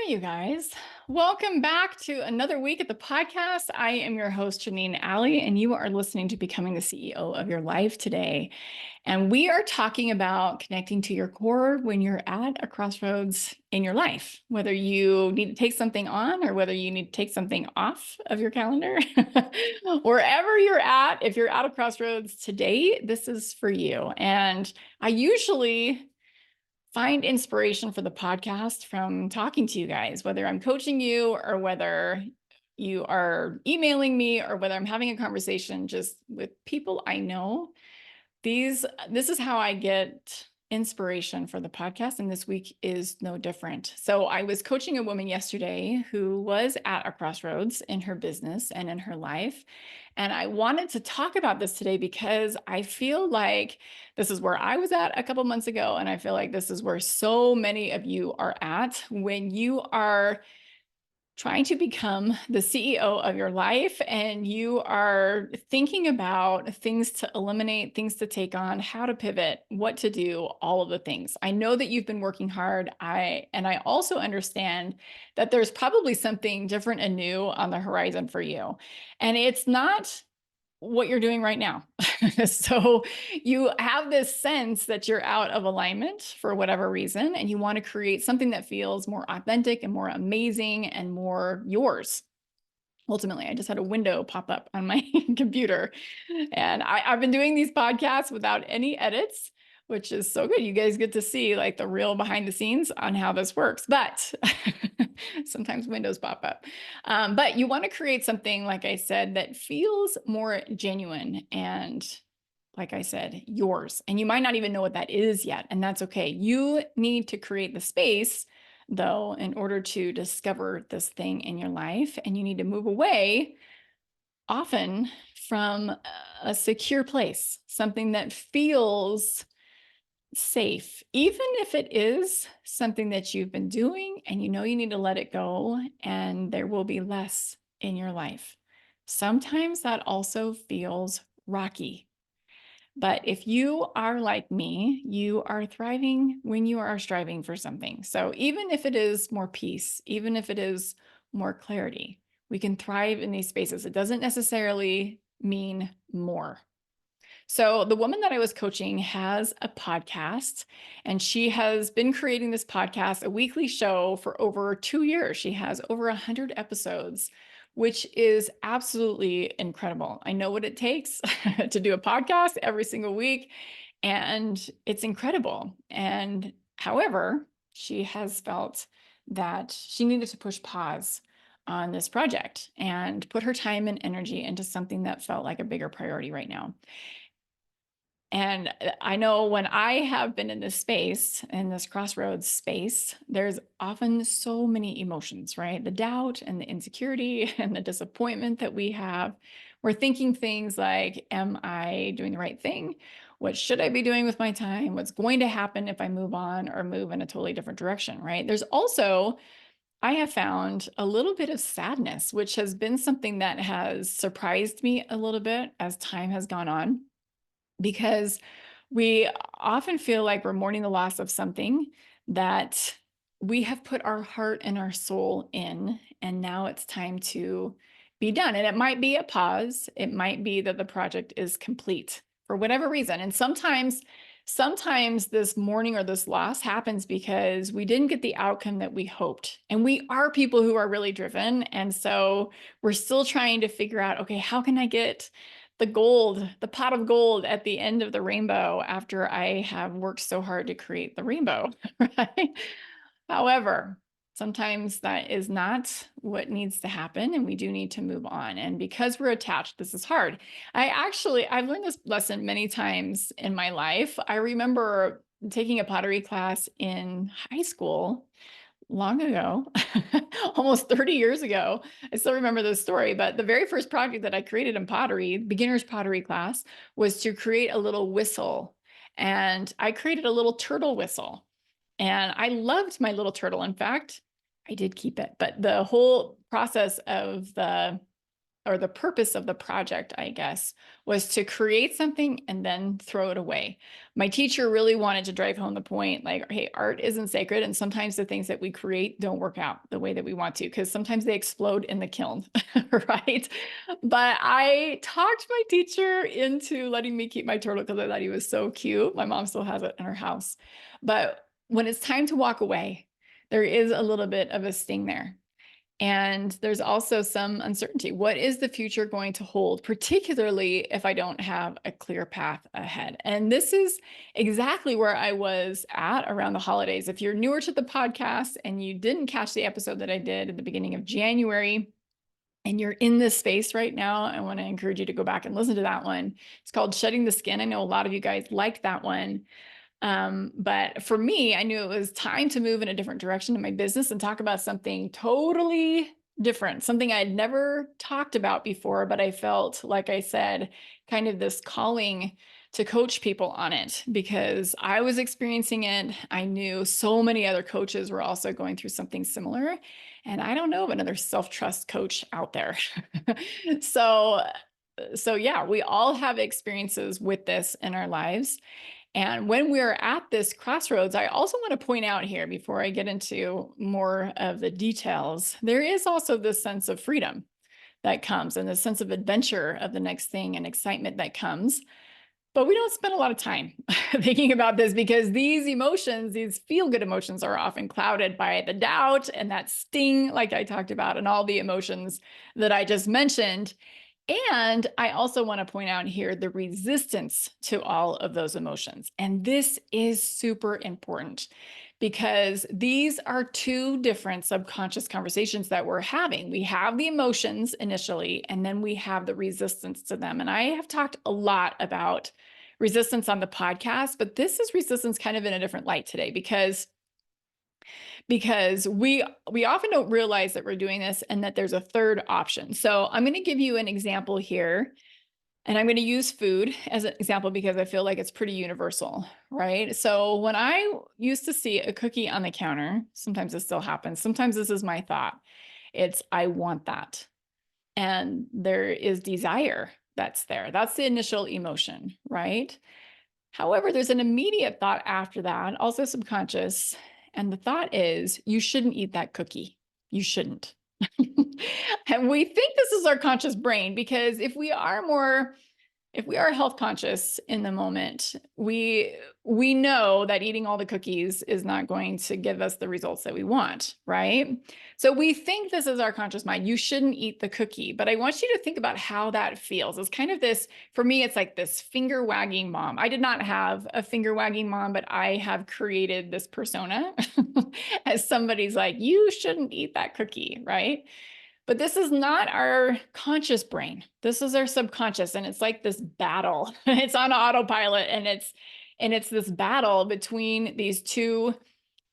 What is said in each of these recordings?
you guys. Welcome back to another week at the podcast. I am your host, Janeen Alley, and you are listening to Becoming the CEO of Your Life today. And we are talking about connecting to your core when you're at a crossroads in your life, whether you need to take something on or whether you need to take something off of your calendar. Wherever you're at, if you're at a crossroads today, this is for you. And I usually find inspiration for the podcast from talking to you guys, whether I'm coaching you or whether you are emailing me or whether I'm having a conversation just with people I know. This is how I get inspiration for the podcast, and this week is no different. So I was coaching a woman yesterday who was at a crossroads in her business and in her life. And I wanted to talk about this today because I feel like this is where I was at a couple months ago, and I feel like this is where so many of you are at when you are trying to become the CEO of your life and you are thinking about things to eliminate, things to take on, how to pivot, what to do, all of the things. I know that you've been working hard. I also understand that there's probably something different and new on the horizon for you. And it's not what you're doing right now. So you have this sense that you're out of alignment for whatever reason, and you want to create something that feels more authentic and more amazing and more yours. Ultimately, I just had a window pop up on my computer, and I've been doing these podcasts without any edits, which is so good. You guys get to see like the real behind the scenes on how this works, but sometimes windows pop up. But you want to create something, like I said, that feels more genuine and, like I said, yours. And you might not even know what that is yet, and that's okay. You need to create the space, though, in order to discover this thing in your life, and you need to move away often from a secure place, something that feels safe, even if it is something that you've been doing and you know you need to let it go and there will be less in your life. Sometimes that also feels rocky. But if you are like me, you are thriving when you are striving for something. So even if it is more peace, even if it is more clarity, we can thrive in these spaces. It doesn't necessarily mean more. So the woman that I was coaching has a podcast, and she has been creating this podcast, a weekly show, for over 2 years. She has over 100 episodes, which is absolutely incredible. I know what it takes to do a podcast every single week, and it's incredible. And however, she has felt that she needed to push pause on this project and put her time and energy into something that felt like a bigger priority right now. And I know when I have been in this space, in this crossroads space, there's often so many emotions, right? The doubt and the insecurity and the disappointment that we have. We're thinking things like, am I doing the right thing? What should I be doing with my time? What's going to happen if I move on or move in a totally different direction, right? There's also, I have found, a little bit of sadness, which has been something that has surprised me a little bit as time has gone on, because we often feel like we're mourning the loss of something that we have put our heart and our soul in, and now it's time to be done. And it might be a pause. It might be that the project is complete for whatever reason. And sometimes this mourning or this loss happens because we didn't get the outcome that we hoped. And we are people who are really driven. And so we're still trying to figure out, okay, how can I get the gold, the pot of gold at the end of the rainbow after I have worked so hard to create the rainbow, right? However, sometimes that is not what needs to happen, and we do need to move on. And because we're attached, this is hard. I've learned this lesson many times in my life. I remember taking a pottery class in high school long ago, almost 30 years ago. I still remember this story, but the very first project that I created in pottery, beginner's pottery class, was to create a little whistle. And I created a little turtle whistle. And I loved my little turtle. In fact, I did keep it, but the whole process of the or the purpose of the project, I guess, was to create something and then throw it away. My teacher really wanted to drive home the point, like, hey, art isn't sacred. And sometimes the things that we create don't work out the way that we want to, because sometimes they explode in the kiln, right? But I talked my teacher into letting me keep my turtle because I thought he was so cute. My mom still has it in her house. But when it's time to walk away, there is a little bit of a sting there. And there's also some uncertainty. What is the future going to hold, particularly if I don't have a clear path ahead? And this is exactly where I was at around the holidays. If you're newer to the podcast and you didn't catch the episode that I did at the beginning of January, and you're in this space right now, I want to encourage you to go back and listen to that one. It's called Shedding the Skin. I know a lot of you guys liked that one. But for me, I knew it was time to move in a different direction in my business and talk about something totally different, something I'd never talked about before, but I felt, like I said, kind of this calling to coach people on it because I was experiencing it. I knew so many other coaches were also going through something similar. And I don't know of another self-trust coach out there. So yeah, we all have experiences with this in our lives. And when we're at this crossroads, I also want to point out here before I get into more of the details, there is also this sense of freedom that comes and the sense of adventure of the next thing and excitement that comes. But we don't spend a lot of time thinking about this because these emotions, these feel-good emotions, are often clouded by the doubt and that sting, like I talked about, and all the emotions that I just mentioned. And I also want to point out here the resistance to all of those emotions. And this is super important because these are two different subconscious conversations that we're having. We have the emotions initially, and then we have the resistance to them. And I have talked a lot about resistance on the podcast, but this is resistance kind of in a different light today because we often don't realize that we're doing this and that there's a third option. So I'm going to give you an example here, and I'm going to use food as an example because I feel like it's pretty universal, right? So when I used to see a cookie on the counter, sometimes this still happens. Sometimes this is my thought. It's, I want that. And there is desire that's there. That's the initial emotion, right? However, there's an immediate thought after that, also subconscious. And the thought is, you shouldn't eat that cookie. You shouldn't. And we think this is our conscious brain because if we are health conscious in the moment, we know that eating all the cookies is not going to give us the results that we want, right? So we think this is our conscious mind. You shouldn't eat the cookie, but I want you to think about how that feels. It's kind of this, for me, it's like this finger wagging mom. I did not have a finger wagging mom, but I have created this persona as somebody's like, you shouldn't eat that cookie, right? But this is not our conscious brain. This is our subconscious. And it's like this battle. It's on autopilot. And it's this battle between these two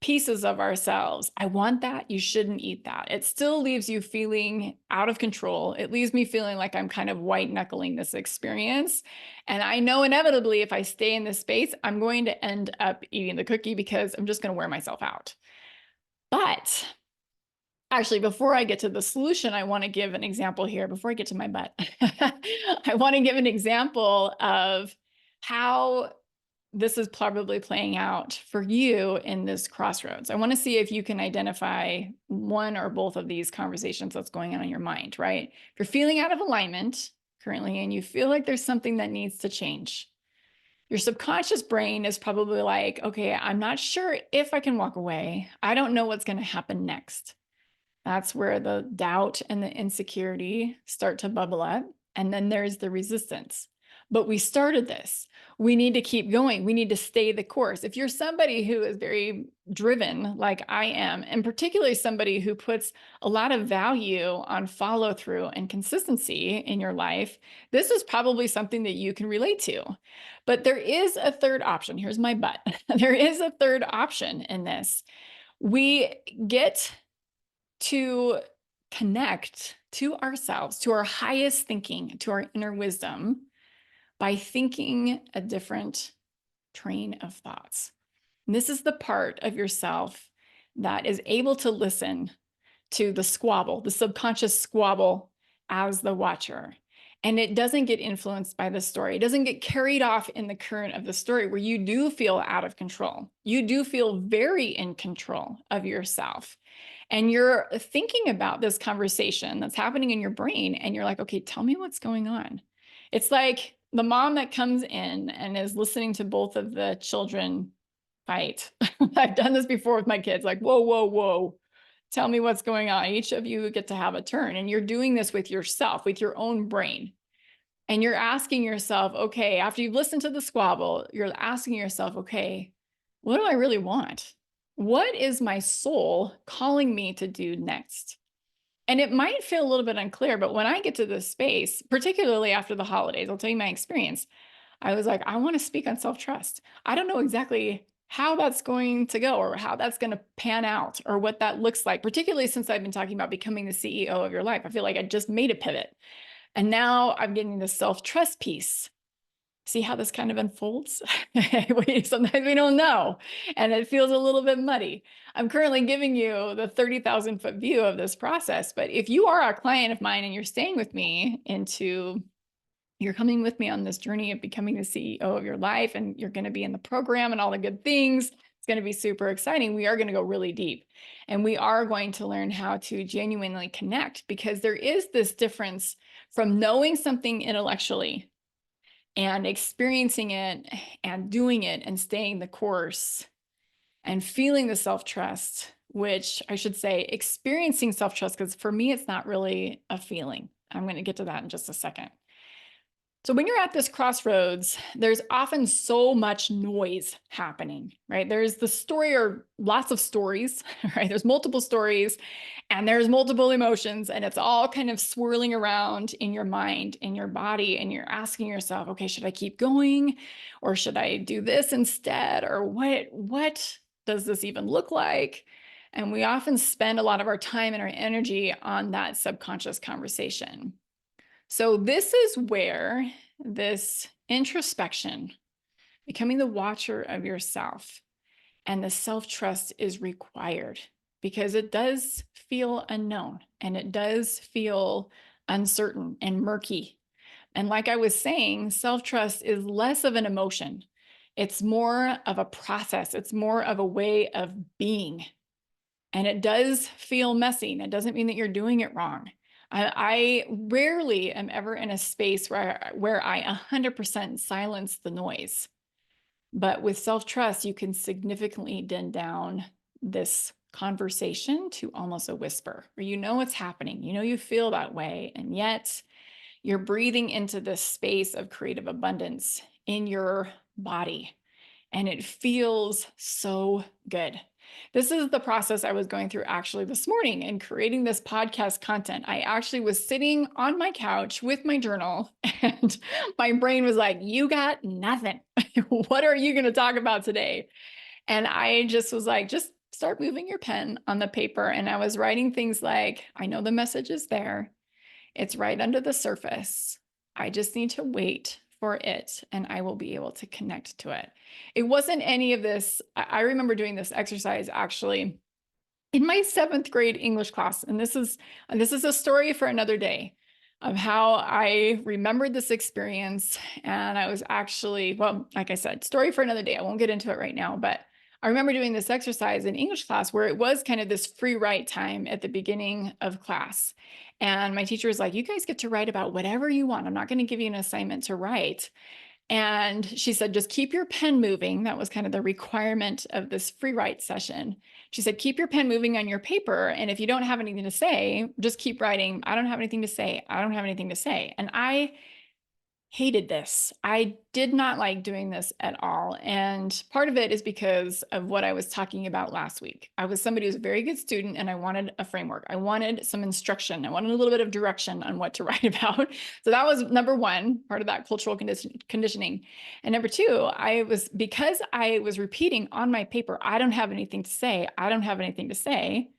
pieces of ourselves. I want that. You shouldn't eat that. It still leaves you feeling out of control. It leaves me feeling like I'm kind of white knuckling this experience. And I know inevitably, if I stay in this space, I'm going to end up eating the cookie because I'm just going to wear myself out. But actually, before I get to the solution, I want to give an example here before I get to my butt. I want to give an example of how this is probably playing out for you in this crossroads. I want to see if you can identify one or both of these conversations that's going on in your mind, right? If you're feeling out of alignment currently and you feel like there's something that needs to change, your subconscious brain is probably like, okay, I'm not sure if I can walk away. I don't know what's going to happen next. That's where the doubt and the insecurity start to bubble up. And then there's the resistance. But we started this. We need to keep going. We need to stay the course. If you're somebody who is very driven, like I am, and particularly somebody who puts a lot of value on follow through and consistency in your life, this is probably something that you can relate to. But there is a third option. Here's my but. There is a third option in this. We get to connect to ourselves, to our highest thinking, to our inner wisdom by thinking a different train of thoughts. And this is the part of yourself that is able to listen to the squabble, the subconscious squabble as the watcher. And it doesn't get influenced by the story. It doesn't get carried off in the current of the story where you do feel out of control. You do feel very in control of yourself. And you're thinking about this conversation that's happening in your brain, and you're like, okay, tell me what's going on. It's like the mom that comes in and is listening to both of the children fight. I've done this before with my kids, like, whoa, whoa, whoa. Tell me what's going on. Each of you get to have a turn. And you're doing this with yourself, with your own brain. And you're asking yourself, okay, after you've listened to the squabble, you're asking yourself, okay, what do I really want? What is my soul calling me to do next? And it might feel a little bit unclear, but when I get to this space, particularly after the holidays, I'll tell you my experience. I was like, I want to speak on self-trust. I don't know exactly how that's going to go or how that's going to pan out or what that looks like, particularly since I've been talking about becoming the CEO of your life. I feel like I just made a pivot. And now I'm getting the self-trust piece. See how this kind of unfolds? Sometimes we don't know, and it feels a little bit muddy. I'm currently giving you the 30,000-foot view of this process, but if you are a client of mine and you're staying with me you're coming with me on this journey of becoming the CEO of your life, and you're going to be in the program and all the good things. It's going to be super exciting. We are going to go really deep, and we are going to learn how to genuinely connect, because there is this difference from knowing something intellectually and experiencing it and doing it and staying the course and feeling the self-trust, which I should say experiencing self-trust, because for me, it's not really a feeling. I'm going to get to that in just a second. So when you're at this crossroads, there's often so much noise happening, right? There's the story or lots of stories, right? There's multiple stories and there's multiple emotions, and it's all kind of swirling around in your mind, in your body, and you're asking yourself, okay, should I keep going or should I do this instead? Or what does this even look like? And we often spend a lot of our time and our energy on that subconscious conversation. So this is where this introspection, becoming the watcher of yourself, and the self-trust is required, because it does feel unknown and it does feel uncertain and murky. And like I was saying, self-trust is less of an emotion. It's more of a process. It's more of a way of being. And it does feel messy. And it doesn't mean that you're doing it wrong. I rarely am ever in a space where I 100% silence the noise. But with self-trust, you can significantly dim down this conversation to almost a whisper, where you know what's happening, you know you feel that way, and yet you're breathing into this space of creative abundance in your body. And it feels so good. This is the process I was going through actually this morning in creating this podcast content. I actually was sitting on my couch with my journal, and my brain was like, you got nothing. What are you going to talk about today? And I just was like, just start moving your pen on the paper. And I was writing things like, I know the message is there. It's right under the surface. I just need to wait for it, and I will be able to connect to it. It wasn't any of this. I remember doing this exercise actually in my 7th grade English class. And this is a story for another day of how I remembered this experience. And I was actually, well, like I said, story for another day. I won't get into it right now, but I remember doing this exercise in English class where it was kind of this free write time at the beginning of class. And my teacher was like, you guys get to write about whatever you want. I'm not going to give you an assignment to write. And she said, just keep your pen moving. That was kind of the requirement of this free write session. She said, keep your pen moving on your paper. And if you don't have anything to say, just keep writing. I don't have anything to say. I don't have anything to say. And I hated this. I did not like doing this at all. And part of it is because of what I was talking about last week. I was somebody who was a very good student, and I wanted a framework. I wanted some instruction. I wanted a little bit of direction on what to write about. So that was number one, part of that cultural conditioning. And number two, because I was repeating on my paper, I don't have anything to say. I don't have anything to say.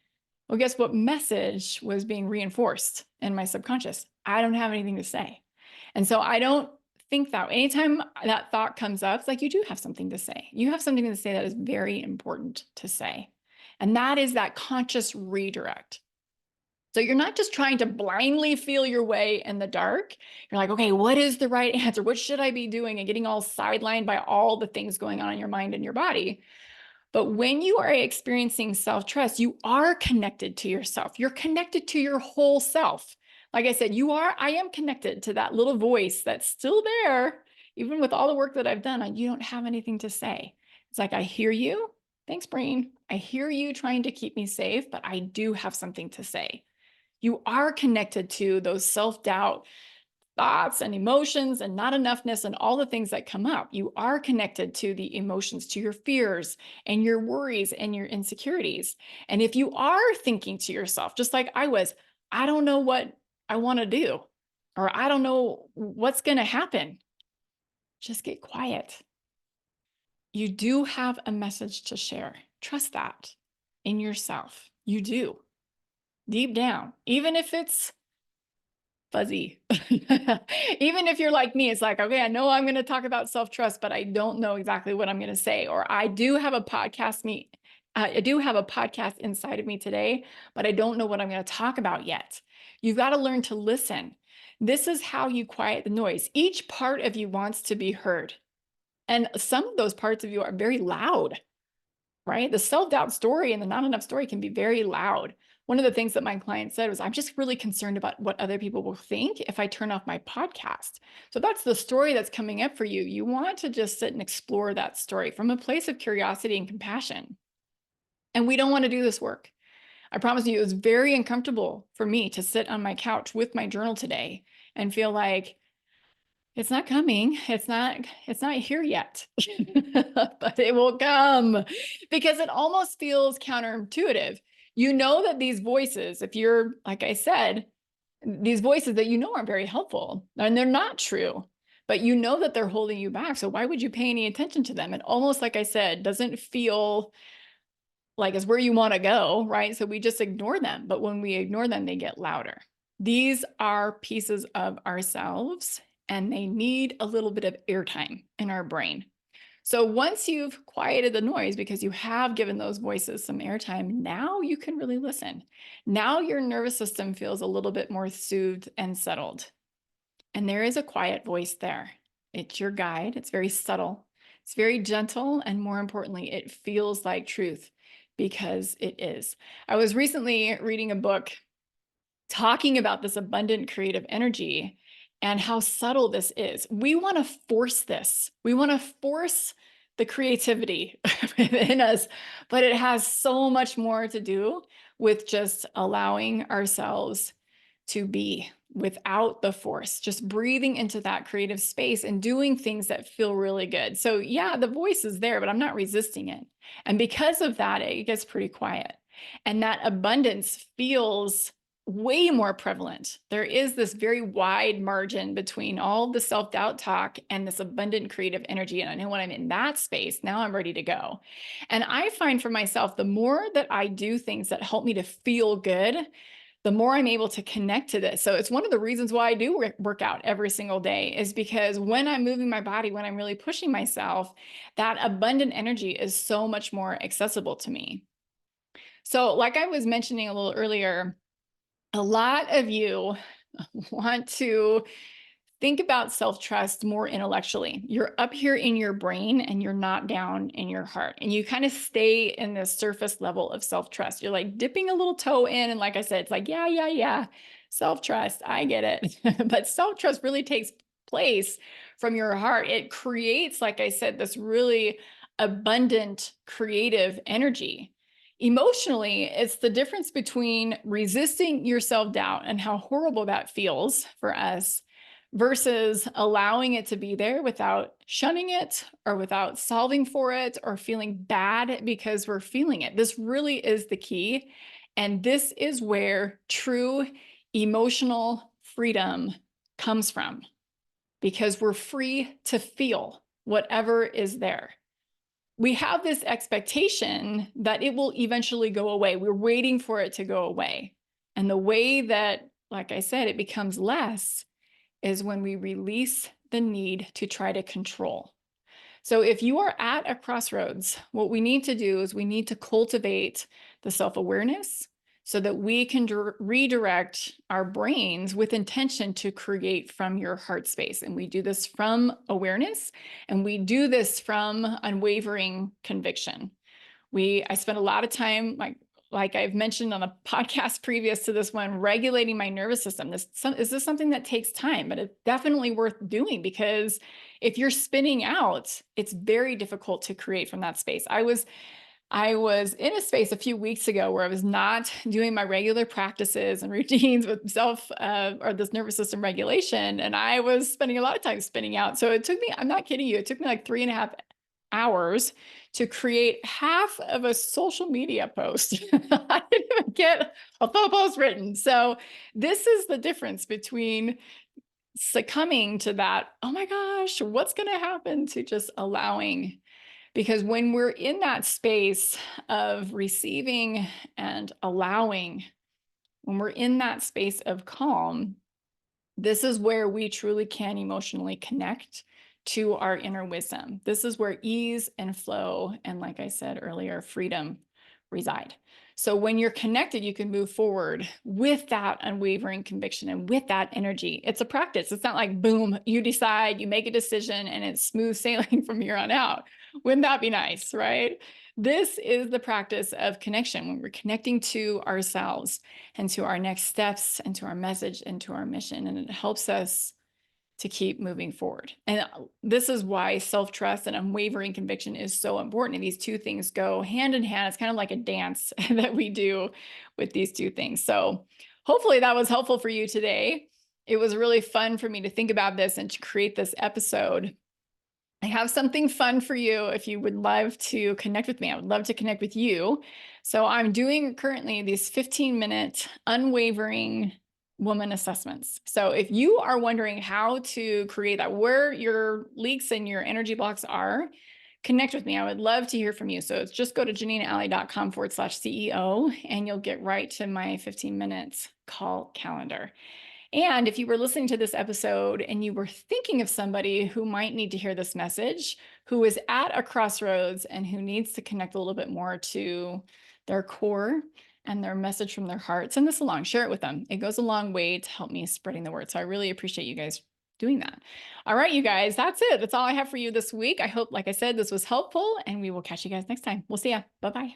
Well, guess what message was being reinforced in my subconscious? I don't have anything to say. And so I don't think that anytime that thought comes up, it's like, you do have something to say. You have something to say that is very important to say. And that is that conscious redirect. So you're not just trying to blindly feel your way in the dark. You're like, okay, what is the right answer? What should I be doing? And getting all sidelined by all the things going on in your mind and your body. But when you are experiencing self-trust, you are connected to yourself. You're connected to your whole self. Like I said, I am connected to that little voice that's still there, even with all the work that I've done, and you don't have anything to say. It's like, I hear you. Thanks, brain. I hear you trying to keep me safe, but I do have something to say. You are connected to those self-doubt thoughts and emotions and not enoughness and all the things that come up. You are connected to the emotions, to your fears and your worries and your insecurities. And if you are thinking to yourself, just like I was, I don't know what I want to do, or I don't know what's going to happen, just get quiet. You do have a message to share. Trust that in yourself. You do, deep down, even if it's fuzzy. Even if you're like me, it's like, okay, I know I'm going to talk about self-trust, but I don't know exactly what I'm going to say. Or I do have a podcast inside of me today, but I don't know what I'm going to talk about yet. You've got to learn to listen. This is how you quiet the noise. Each part of you wants to be heard. And some of those parts of you are very loud, right? The self-doubt story and the not enough story can be very loud. One of the things that my client said was, I'm just really concerned about what other people will think if I turn off my podcast. So that's the story that's coming up for you. You want to just sit and explore that story from a place of curiosity and compassion. And we don't want to do this work. I promise you, it was very uncomfortable for me to sit on my couch with my journal today and feel like, it's not coming. It's not here yet, but it will come, because it almost feels counterintuitive. You know that these voices, if you're, like I said, these voices that you know aren't very helpful and they're not true, but you know that they're holding you back. So why would you pay any attention to them? It almost, like I said, doesn't feel like it's where you want to go, right? So we just ignore them. But when we ignore them, they get louder. These are pieces of ourselves, and they need a little bit of airtime in our brain. So once you've quieted the noise, because you have given those voices some airtime, now you can really listen. Now your nervous system feels a little bit more soothed and settled. And there is a quiet voice there. It's your guide. It's very subtle. It's very gentle. And more importantly, it feels like truth, because it is. I was recently reading a book talking about this abundant creative energy and how subtle this is. We want to force this. We want to force the creativity within us, but it has so much more to do with just allowing ourselves to be without the force, just breathing into that creative space and doing things that feel really good. So yeah, the voice is there, but I'm not resisting it. And because of that, it gets pretty quiet. And that abundance feels way more prevalent. There is this very wide margin between all the self-doubt talk and this abundant creative energy. And I know when I'm in that space, now I'm ready to go. And I find for myself, the more that I do things that help me to feel good, the more I'm able to connect to this. So it's one of the reasons why I do work out every single day, is because when I'm moving my body, when I'm really pushing myself, that abundant energy is so much more accessible to me. So like I was mentioning a little earlier, a lot of you want to think about self-trust more intellectually. You're up here in your brain and you're not down in your heart. And you kind of stay in this surface level of self-trust. You're like dipping a little toe in. And like I said, it's like, yeah. Self-trust, I get it. But self-trust really takes place from your heart. It creates, like I said, this really abundant creative energy. Emotionally, it's the difference between resisting your self-doubt and how horrible that feels for us, versus allowing it to be there without shunning it or without solving for it or feeling bad because we're feeling it. This really is the key. And this is where true emotional freedom comes from, because we're free to feel whatever is there. We have this expectation that it will eventually go away. We're waiting for it to go away. And the way that, like I said, it becomes less is when we release the need to try to control. So if you are at a crossroads, what we need to do is we need to cultivate the self-awareness, so that we can redirect our brains with intention to create from your heart space. And we do this from awareness, and we do this from unwavering conviction. I spent a lot of time, like I've mentioned on a podcast previous to this one, regulating my nervous system. This is something that takes time, but it's definitely worth doing, because if you're spinning out, it's very difficult to create from that space. I was in a space a few weeks ago where I was not doing my regular practices and routines with or this nervous system regulation. And I was spending a lot of time spinning out. So it took me, I'm not kidding you, it took me like 3.5 hours to create half of a social media post. I didn't even get a full post written. So this is the difference between succumbing to that, oh my gosh, what's going to happen, to just allowing. Because when we're in that space of receiving and allowing, when we're in that space of calm, this is where we truly can emotionally connect to our inner wisdom. This is where ease and flow, and like I said earlier, freedom reside. So when you're connected, you can move forward with that unwavering conviction and with that energy. It's a practice. It's not like, boom, you decide, you make a decision, and it's smooth sailing from here on out. Wouldn't that be nice, right? This is the practice of connection, when we're connecting to ourselves and to our next steps and to our message and to our mission. And it helps us to keep moving forward. And this is why self-trust and unwavering conviction is so important. And these two things go hand in hand. It's kind of like a dance that we do with these two things. So hopefully that was helpful for you today. It was really fun for me to think about this and to create this episode. I have something fun for you if you would love to connect with me. I would love to connect with you. So I'm doing currently these 15-minute unwavering woman assessments. So if you are wondering how to create that, where your leaks and your energy blocks are, connect with me. I would love to hear from you. So it's just go to janeenalley.com/CEO, and you'll get right to my 15 minutes call calendar. And if you were listening to this episode and you were thinking of somebody who might need to hear this message, who is at a crossroads and who needs to connect a little bit more to their core and their message from their heart, send this along, share it with them. It goes a long way to help me spreading the word. So I really appreciate you guys doing that. All right, you guys, that's it. That's all I have for you this week. I hope, like I said, this was helpful, and we will catch you guys next time. We'll see ya. Bye-bye.